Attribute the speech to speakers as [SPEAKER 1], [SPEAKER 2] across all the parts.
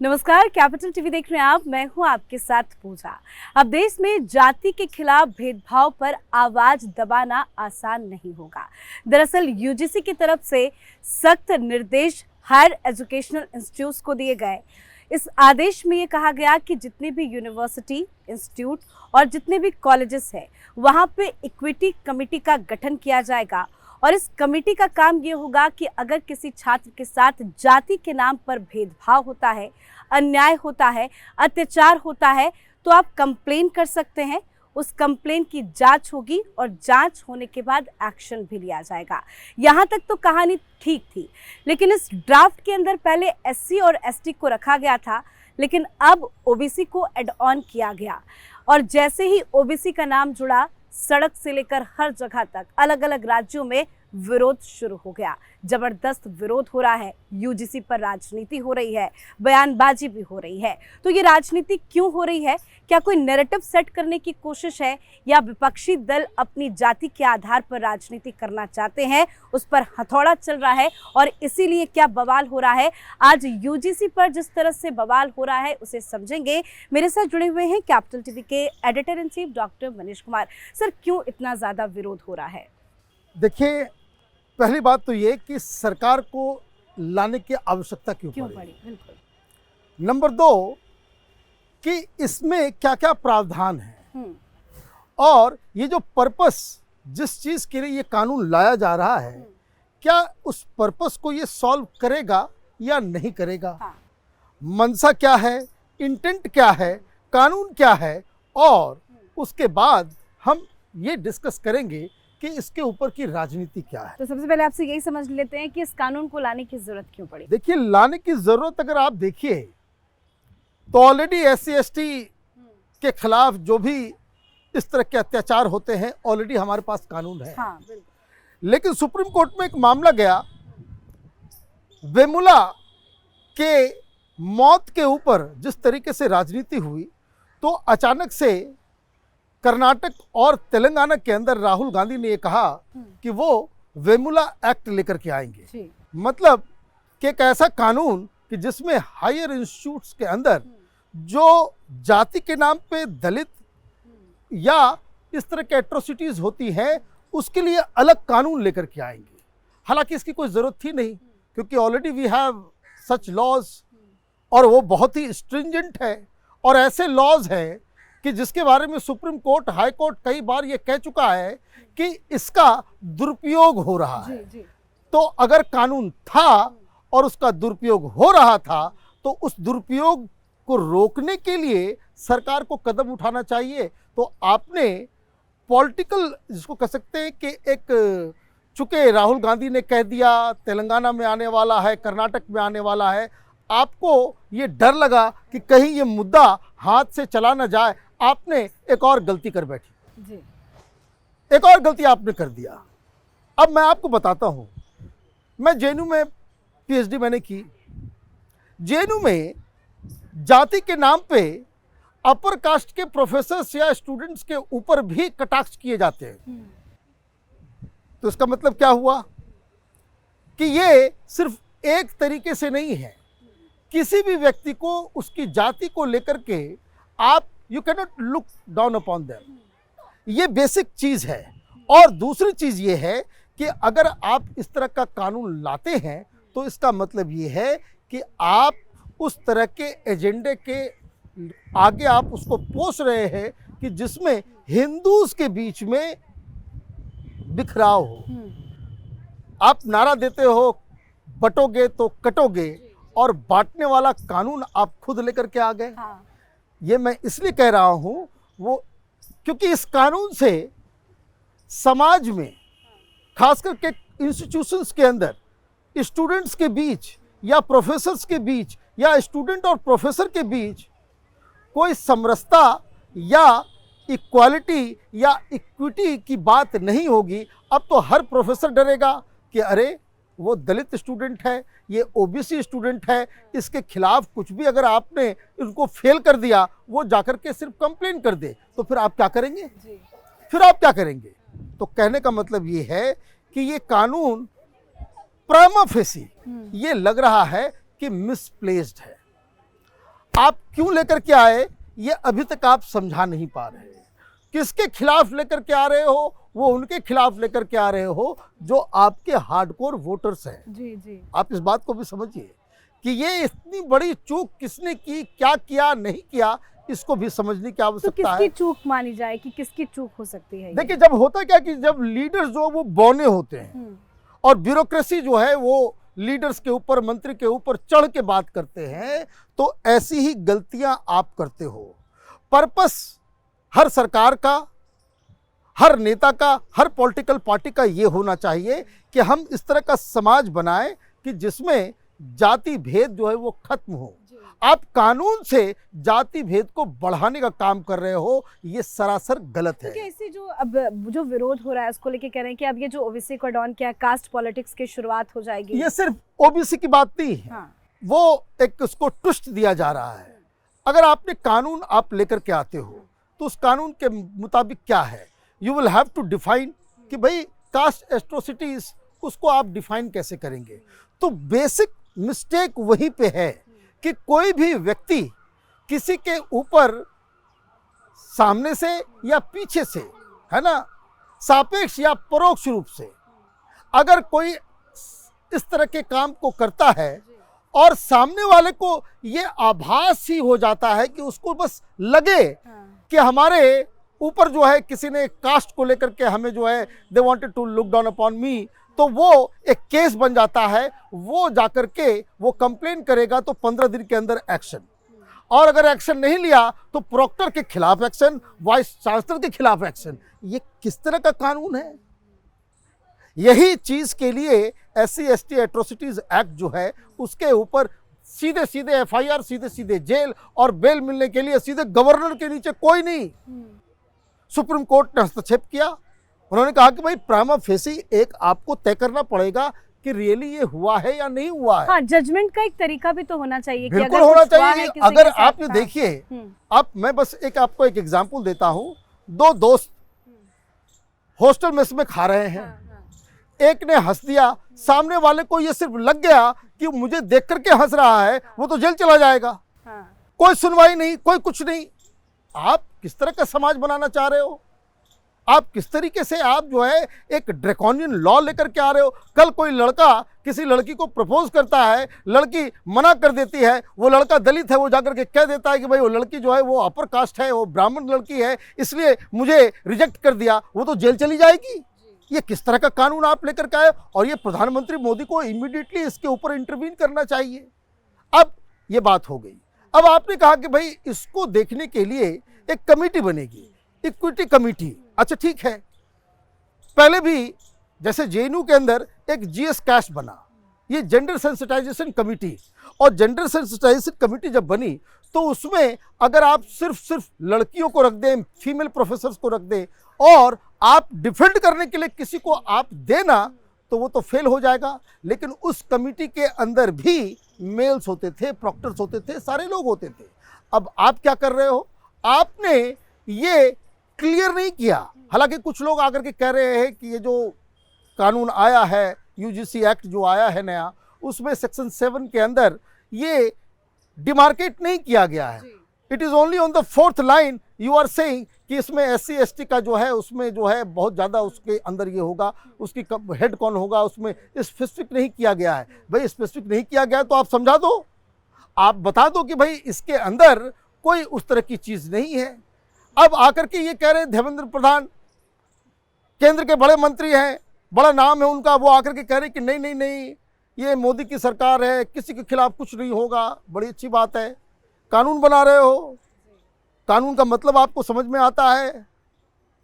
[SPEAKER 1] नमस्कार, capital TV देख रहे हैं आप। मैं हूं आपके साथ पूजा। अब देश में जाति के खिलाफ भेदभाव पर आवाज दबाना आसान नहीं होगा। दरअसल यूजीसी की तरफ से सख्त निर्देश हायर एजुकेशनल इंस्टीट्यूट्स को दिए गए। इस आदेश में ये कहा गया कि जितने भी यूनिवर्सिटी, इंस्टीट्यूट और जितने भी कॉलेजेस हैं, वहां पे इक्विटी कमेटी का गठन किया जाएगा। और इस कमेटी का काम ये होगा कि अगर किसी छात्र के साथ जाति के नाम पर भेदभाव होता है, अन्याय होता है, अत्याचार होता है, तो आप कंप्लेन कर सकते हैं। उस कंप्लेन की जांच होगी और जांच होने के बाद एक्शन भी लिया जाएगा। यहाँ तक तो कहानी ठीक थी, लेकिन इस ड्राफ्ट के अंदर पहले एससी और एसटी को रखा गया था, लेकिन अब ओबीसी को ऐड ऑन किया गया। और जैसे ही ओबीसी का नाम जुड़ा, सड़क से लेकर हर जगह तक अलग अलग राज्यों में विरोध शुरू हो गया। जबरदस्त विरोध हो रहा है, यूजीसी पर राजनीति हो रही है, बयानबाजी भी हो रही है। तो ये राजनीति क्यों हो रही है? क्या कोई नैरेटिव सेट करने की कोशिश है, या विपक्षी दल अपनी जाति के आधार पर राजनीति करना चाहते हैं, उस पर हथौड़ा चल रहा है और इसीलिए क्या बवाल हो रहा है? आज यूजीसी पर जिस तरह से बवाल हो रहा है उसे समझेंगे। मेरे साथ जुड़े हुए हैं कैपिटल टीवी के editor in chief doctor Manish Kumar. Sir, क्यों इतना ज्यादा विरोध हो रहा है?
[SPEAKER 2] देखिए, पहली बात तो ये कि सरकार को लाने की आवश्यकता क्यों पड़ी?
[SPEAKER 1] बिल्कुल।
[SPEAKER 2] नंबर 2 कि इसमें क्या क्या प्रावधान है और ये जो पर्पस, जिस चीज़ के लिए ये कानून लाया जा रहा है, क्या उस पर्पस को ये सॉल्व करेगा या नहीं करेगा? मंशा क्या है, इंटेंट क्या है, कानून क्या है, और उसके बाद हम ये डिस्कस करेंगे कि इसके ऊपर की राजनीति क्या है।
[SPEAKER 1] तो सबसे पहले आपसे यही समझ लेते हैं कि इस कानून को लाने की जरूरत क्यों पड़ी?
[SPEAKER 2] देखिए, लाने की जरूरत अगर आप देखिए तो ऑलरेडी एससी एसटी के खिलाफ जो भी इस तरह के अत्याचार होते हैं, ऑलरेडी हमारे पास कानून है।
[SPEAKER 1] हाँ,
[SPEAKER 2] लेकिन सुप्रीम कोर्ट में एक मामला गया, वेमुला के मौत के ऊपर जिस तरीके से राजनीति हुई, तो अचानक से कर्नाटक और तेलंगाना के अंदर राहुल गांधी ने ये कहा कि वो वेमुला एक्ट लेकर के आएंगे। मतलब कि एक ऐसा कानून कि जिसमें हायर इंस्टीट्यूट्स के अंदर जो जाति के नाम पे दलित या इस तरह के एट्रोसिटीज होती हैं, उसके लिए अलग कानून लेकर के आएंगे। हालांकि इसकी कोई ज़रूरत थी नहीं, क्योंकि already we have such laws और वो बहुत ही स्ट्रिंजेंट है। और ऐसे लॉज हैं कि जिसके बारे में सुप्रीम कोर्ट, हाई कोर्ट कई बार ये कह चुका है कि इसका दुरुपयोग हो रहा है। तो अगर कानून था और उसका दुरुपयोग हो रहा था, तो उस दुरुपयोग को रोकने के लिए सरकार को कदम उठाना चाहिए। तो आपने पॉलिटिकल, जिसको कह सकते हैं कि एक, चूंकि राहुल गांधी ने कह दिया तेलंगाना में आने वाला है, कर्नाटक में आने वाला है, आपको ये डर लगा कि कहीं ये मुद्दा हाथ से चला ना जाए, आपने एक और गलती कर बैठी जी। एक और गलती आपने कर दिया। अब मैं आपको बताता हूं, मैं जेएनयू में पीएचडी मैंने की। जेएनयू में जाति के नाम पे अपर कास्ट के प्रोफेसर्स या स्टूडेंट्स के ऊपर भी कटाक्ष किए जाते हैं। तो इसका मतलब क्या हुआ कि ये सिर्फ एक तरीके से नहीं है। किसी भी व्यक्ति को उसकी जाति को लेकर के आप, you can not look down upon them, ये बेसिक चीज़ है। और दूसरी चीज़ ये है कि अगर आप इस तरह का कानून लाते हैं, तो इसका मतलब ये है कि आप उस तरह के एजेंडे के आगे आप उसको पोस रहे हैं कि जिसमें हिंदूज के बीच में बिखराव हो। आप नारा देते हो बटोगे तो कटोगे, और बांटने वाला कानून आप खुद लेकर के आ गए। ये मैं इसलिए कह रहा हूं, वो क्योंकि इस कानून से समाज में, खास करके इंस्टीट्यूशंस के अंदर, स्टूडेंट्स के बीच या प्रोफेसर्स के बीच या स्टूडेंट और प्रोफेसर के बीच कोई समरसता या इक्वालिटी या इक्विटी की बात नहीं होगी। अब तो हर प्रोफेसर डरेगा कि अरे वो दलित स्टूडेंट है, ये ओबीसी स्टूडेंट है, इसके खिलाफ कुछ भी अगर आपने इनको फेल कर दिया, वो जाकर के सिर्फ कंप्लेन कर दे, तो फिर आप क्या करेंगे? फिर आप क्या करेंगे? तो कहने का मतलब ये है कि ये कानून प्राइमा फेसी ये लग रहा है कि मिसप्लेस्ड है। आप क्यों लेकर के आए ये अभी तक आप समझा नहीं पा रहे हैं। किसके खिलाफ लेकर के आ रहे हो, वो उनके खिलाफ लेकर के आ रहे हो जो आपके हार्डकोर वोटर्स हैं।
[SPEAKER 1] जी जी।
[SPEAKER 2] आप इस बात को भी समझिए कि ये इतनी बड़ी चूक किसने की, क्या किया, नहीं किया, इसको भी समझने की
[SPEAKER 1] तो
[SPEAKER 2] आवश्यकता
[SPEAKER 1] किसकी
[SPEAKER 2] है।
[SPEAKER 1] चूक मानी जाए कि किसकी चूक हो सकती है ये?
[SPEAKER 2] देखिए, जब होता क्या कि जब लीडर्स जो वो बौने होते हैं और ब्यूरोक्रेसी जो है वो लीडर्स के ऊपर, मंत्री के ऊपर चढ़ के बात करते हैं, तो ऐसी ही गलतियां आप करते हो। पर्पस हर सरकार का, हर नेता का, हर पॉलिटिकल पार्टी का ये होना चाहिए कि हम इस तरह का समाज बनाएं कि जिसमें जाति भेद जो है वो खत्म हो। आप कानून से जाति भेद को बढ़ाने का काम कर रहे हो, ये सरासर गलत है।
[SPEAKER 1] क्योंकि ऐसे जो विरोध हो रहा है उसको लेके कह रहे हैं कि अब ये जो ओबीसी को डॉन किया, कास्ट पॉलिटिक्स की शुरुआत हो जाएगी।
[SPEAKER 2] ये सिर्फ ओबीसी की बात नहीं है।
[SPEAKER 1] हाँ।
[SPEAKER 2] वो एक उसको ट्विस्ट दिया जा रहा है। अगर आपने कानून आप लेकर के आते हो तो उस कानून के मुताबिक क्या है, you will have to define कि भाई कास्ट एट्रोसिटीज, उसको आप डिफाइन कैसे करेंगे। तो बेसिक मिस्टेक वहीं पे है कि कोई भी व्यक्ति किसी के ऊपर सामने से या पीछे से, है ना, सापेक्ष या परोक्ष रूप से अगर कोई इस तरह के काम को करता है और सामने वाले को ये आभास ही हो जाता है कि उसको बस लगे कि हमारे ऊपर जो है किसी ने कास्ट को लेकर के हमें जो है they wanted to look down upon me, तो वो एक केस बन जाता है। वो जाकर के वो कंप्लेन करेगा तो 15 दिन के अंदर एक्शन, और अगर एक्शन नहीं लिया तो प्रोक्टर के खिलाफ एक्शन, वाइस चांसलर के खिलाफ एक्शन। ये किस तरह का कानून है? यही चीज के लिए SC/ST एट्रोसिटीज एक्ट जो है उसके ऊपर सीधे सीधे FIR, सीधे सीधे जेल, और बेल मिलने के लिए सीधे गवर्नर के नीचे कोई नहीं। सुप्रीम कोर्ट ने हस्तक्षेप किया। उन्होंने कहा कि भाई प्राइमा फेसी एक आपको तय करना पड़ेगा कि रियली ये हुआ है या नहीं हुआ है।
[SPEAKER 1] हाँ, जजमेंट का एक तरीका भी तो होना चाहिए।
[SPEAKER 2] बिल्कुल
[SPEAKER 1] कि अगर
[SPEAKER 2] होना
[SPEAKER 1] कुछ हुआ
[SPEAKER 2] चाहिए।
[SPEAKER 1] है किसी
[SPEAKER 2] अगर
[SPEAKER 1] के साथ,
[SPEAKER 2] आप ये
[SPEAKER 1] हाँ।
[SPEAKER 2] देखिए, आप, मैं बस आपको एक एग्जांपल देता हूं। दो दोस्त हॉस्टल मेस में खा रहे हैं, एक ने हंस दिया, सामने वाले को ये सिर्फ लग गया कि मुझे देख करके हंस रहा है, वो तो जेल चला जाएगा। कोई सुनवाई नहीं, कोई कुछ नहीं। आप किस तरह का समाज बनाना चाह रहे हो? आप किस तरीके से आप जो है एक ड्रैकोनियन लॉ लेकर के आ रहे हो? कल कोई लड़का किसी लड़की को प्रपोज करता है, लड़की मना कर देती है, वो लड़का दलित है, वो जाकर के कह देता है कि भाई वो लड़की जो है वो अपर कास्ट है, वो ब्राह्मण लड़की है, इसलिए मुझे रिजेक्ट कर दिया, वो तो जेल चली जाएगी। ये किस तरह का कानून आप लेकर के आए? और ये प्रधानमंत्री मोदी को इमीडिएटली इसके ऊपर इंटरवीन करना चाहिए। अब ये बात हो गई। अब आपने कहा कि भाई इसको देखने के लिए एक कमेटी बनेगी, इक्विटी कमेटी। अच्छा ठीक है, पहले भी जैसे JNU के अंदर एक GS कैश बना, ये जेंडर सेंसिटाइजेशन कमेटी, और जेंडर सेंसिटाइजेशन कमेटी जब बनी तो उसमें अगर आप सिर्फ लड़कियों को रख दें, फीमेल प्रोफेसर्स को रख दें, और आप डिफेंड करने के लिए किसी को आप देना, तो वो तो फेल हो जाएगा। लेकिन उस कमेटी के अंदर भी मेल्स होते थे, प्रॉक्टर्स होते थे, सारे लोग होते थे। अब आप क्या कर रहे हो? आपने ये क्लियर नहीं किया। हालांकि कुछ लोग आकर के कह रहे हैं कि ये जो कानून आया है, UGC एक्ट जो आया है नया, उसमें सेक्शन 7 के अंदर ये डिमार्केट नहीं किया गया है। It is only on the 4th line you are saying कि इसमें SC/ST का जो है उसमें जो है बहुत ज़्यादा उसके अंदर ये होगा, उसकी हेड कौन होगा, उसमें स्पेसिफिक नहीं किया गया है। भाई स्पेसिफिक नहीं किया गया तो आप समझा दो, आप बता दो कि भाई इसके अंदर कोई उस तरह की चीज़ नहीं है। अब आकर के ये कह रहे हैं धर्मेंद्र प्रधान, केंद्र के बड़े मंत्री हैं, बड़ा नाम है उनका, वो आकर के कह रहे हैं कि नहीं नहीं नहीं, ये मोदी की सरकार है, किसी के खिलाफ कुछ नहीं होगा। बड़ी अच्छी बात है। कानून बना रहे हो, कानून का मतलब आपको समझ में आता है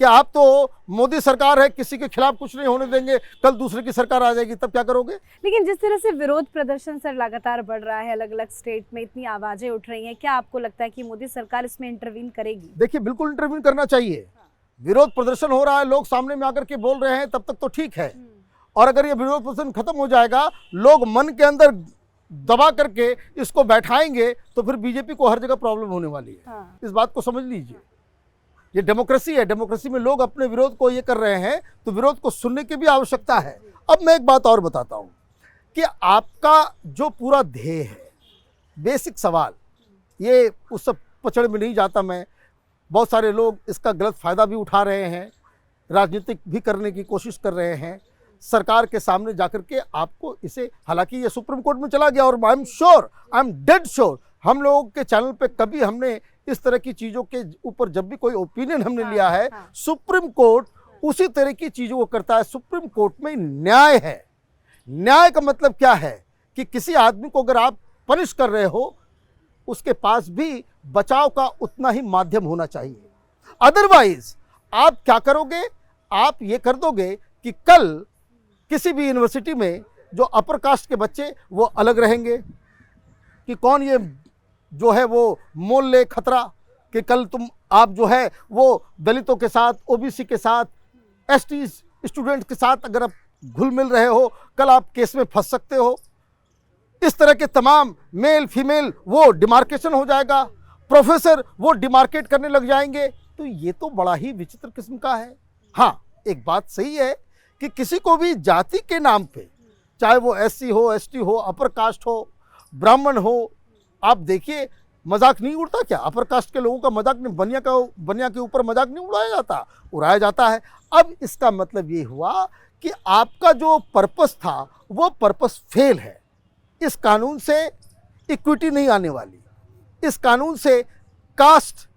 [SPEAKER 2] कि आप तो मोदी सरकार है, किसी के खिलाफ कुछ नहीं होने देंगे, कल दूसरे की सरकार आ जाएगी तब क्या करोगे?
[SPEAKER 1] लेकिन जिस तरह से विरोध प्रदर्शन सर लगातार बढ़ रहा है, अलग अलग स्टेट में इतनी आवाजें उठ रही हैं, क्या आपको लगता है कि मोदी सरकार इसमें इंटरवीन करेगी?
[SPEAKER 2] देखिए, बिल्कुल इंटरवीन करना चाहिए। विरोध प्रदर्शन हो रहा है, लोग सामने में आकर के बोल रहे हैं, तब तक तो ठीक है। और अगर ये विरोध प्रदर्शन खत्म हो जाएगा, लोग मन के अंदर दबा करके इसको बैठाएंगे, तो फिर बीजेपी को हर जगह प्रॉब्लम होने वाली है।
[SPEAKER 1] हाँ।
[SPEAKER 2] इस बात को समझ लीजिए। ये डेमोक्रेसी है, डेमोक्रेसी में लोग अपने विरोध को ये कर रहे हैं, तो विरोध को सुनने की भी आवश्यकता है। अब मैं एक बात और बताता हूं कि आपका जो पूरा ध्येय है, बेसिक सवाल ये उस सब पचड़ में नहीं जाता मैं। बहुत सारे लोग इसका गलत फ़ायदा भी उठा रहे हैं, राजनीतिक भी करने की कोशिश कर रहे हैं सरकार के सामने जाकर के। आपको इसे, हालांकि ये सुप्रीम कोर्ट में चला गया और I am sure, I am dead sure, हम लोगों के चैनल पे कभी हमने इस तरह की चीज़ों के ऊपर जब भी कोई ओपिनियन हमने लिया है, सुप्रीम कोर्ट उसी तरह की चीज़ों को करता है। सुप्रीम कोर्ट में न्याय है। न्याय का मतलब क्या है कि किसी आदमी को अगर आप पनिश कर रहे हो, उसके पास भी बचाव का उतना ही माध्यम होना चाहिए। अदरवाइज आप क्या करोगे, आप ये कर दोगे कि कल किसी भी यूनिवर्सिटी में जो अपर कास्ट के बच्चे वो अलग रहेंगे, कि कौन ये जो है वो मोल ले खतरा, कि कल आप जो है वो दलितों के साथ, ओबीसी के साथ, एसटी स्टूडेंट के साथ अगर आप घुल मिल रहे हो, कल आप केस में फंस सकते हो। इस तरह के तमाम मेल फीमेल वो डिमार्केशन हो जाएगा, प्रोफेसर वो डिमार्केट करने लग जाएंगे। तो ये तो बड़ा ही विचित्र किस्म का है। हाँ, एक बात सही है कि किसी को भी जाति के नाम पे, चाहे वो एससी हो, एसटी हो, अपर कास्ट हो, ब्राह्मण हो, आप देखिए मजाक नहीं उड़ता क्या? अपर कास्ट के लोगों का मजाक नहीं, बनिया के ऊपर मजाक नहीं उड़ाया जाता है। अब इसका मतलब ये हुआ कि आपका जो पर्पस था वो पर्पस फेल है। इस कानून से इक्विटी नहीं आने वाली, इस कानून से कास्ट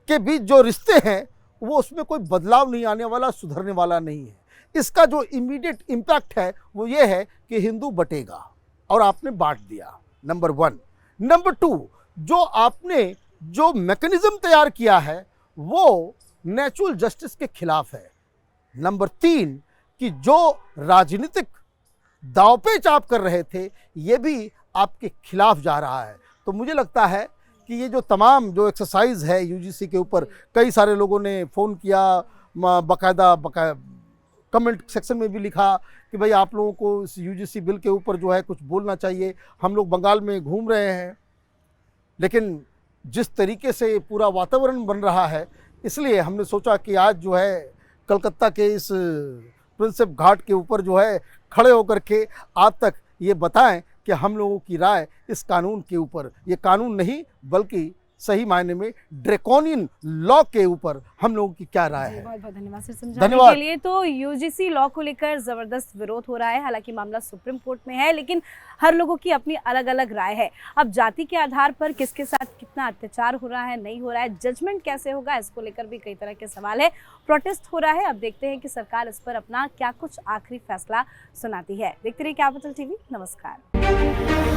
[SPEAKER 2] के बीच जो रिश्ते हैं वो उसमें कोई बदलाव नहीं आने वाला, सुधरने वाला नहीं है। इसका जो इमीडिएट इम्पैक्ट है वो ये है कि हिंदू बटेगा, और आपने बांट दिया, नंबर 1। नंबर 2, जो आपने जो मैकेनिज्म तैयार किया है वो नेचुरल जस्टिस के खिलाफ है। नंबर 3, कि जो राजनीतिक दांवपेच आप कर रहे थे ये भी आपके खिलाफ जा रहा है। तो मुझे लगता है कि ये जो तमाम जो एक्सरसाइज है यूजीसी के ऊपर, कई सारे लोगों ने फ़ोन किया, बाकायदा कमेंट सेक्शन में भी लिखा कि भाई आप लोगों को इस यूजीसी बिल के ऊपर जो है कुछ बोलना चाहिए। हम लोग बंगाल में घूम रहे हैं, लेकिन जिस तरीके से पूरा वातावरण बन रहा है, इसलिए हमने सोचा कि आज जो है कलकत्ता के इस प्रिंसेप घाट के ऊपर जो है खड़े होकर के आप तक ये बताएं कि हम लोगों की राय इस कानून के ऊपर, ये कानून नहीं बल्कि सही मायने में ड्रैकोनियन लॉ के ऊपर हम लोगों की क्या राय है।
[SPEAKER 1] बहुत बहुत धन्यवाद सर समझाने के लिए। तो यूजीसी लॉ को लेकर जबरदस्त विरोध हो रहा है, हालांकि मामला सुप्रीम कोर्ट में है, लेकिन हर लोगों की अपनी अलग अलग राय है। अब जाति के आधार पर किसके साथ कितना अत्याचार हो रहा है, नहीं हो रहा है, जजमेंट कैसे होगा, इसको लेकर भी कई तरह के सवाल है। प्रोटेस्ट हो रहा है। अब देखते हैं कि सरकार इस पर अपना क्या कुछ आखिरी फैसला सुनाती है। देखते रहिए कैपिटल टीवी। नमस्कार।